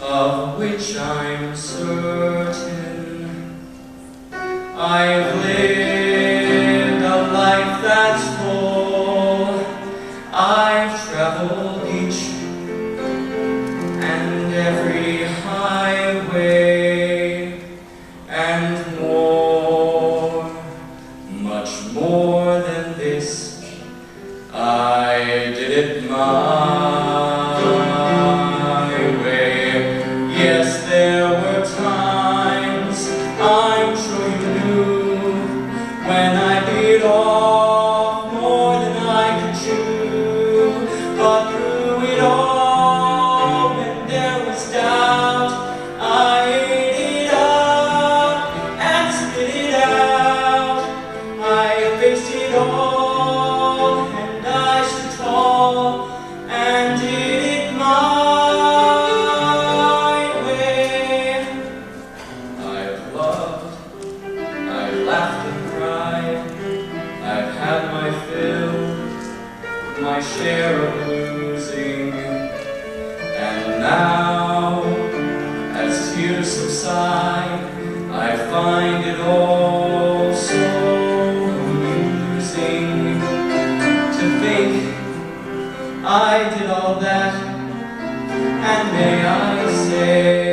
of which I'm certain. I've lived a life that's full. I've traveled each and every highway and more, much more than this. I did it my way. Yes, there were times, I'm sure you knew, when I bit off more than I could chew. But through it all, when there was doubt, I ate it up and spit it out. I faced it all, and I stood tall and did it my way. I've loved, I've laughed and cried, I've had my fill, my share of losing, and now, as tears subside, I find it all so amusing to think I did all that, and may I say,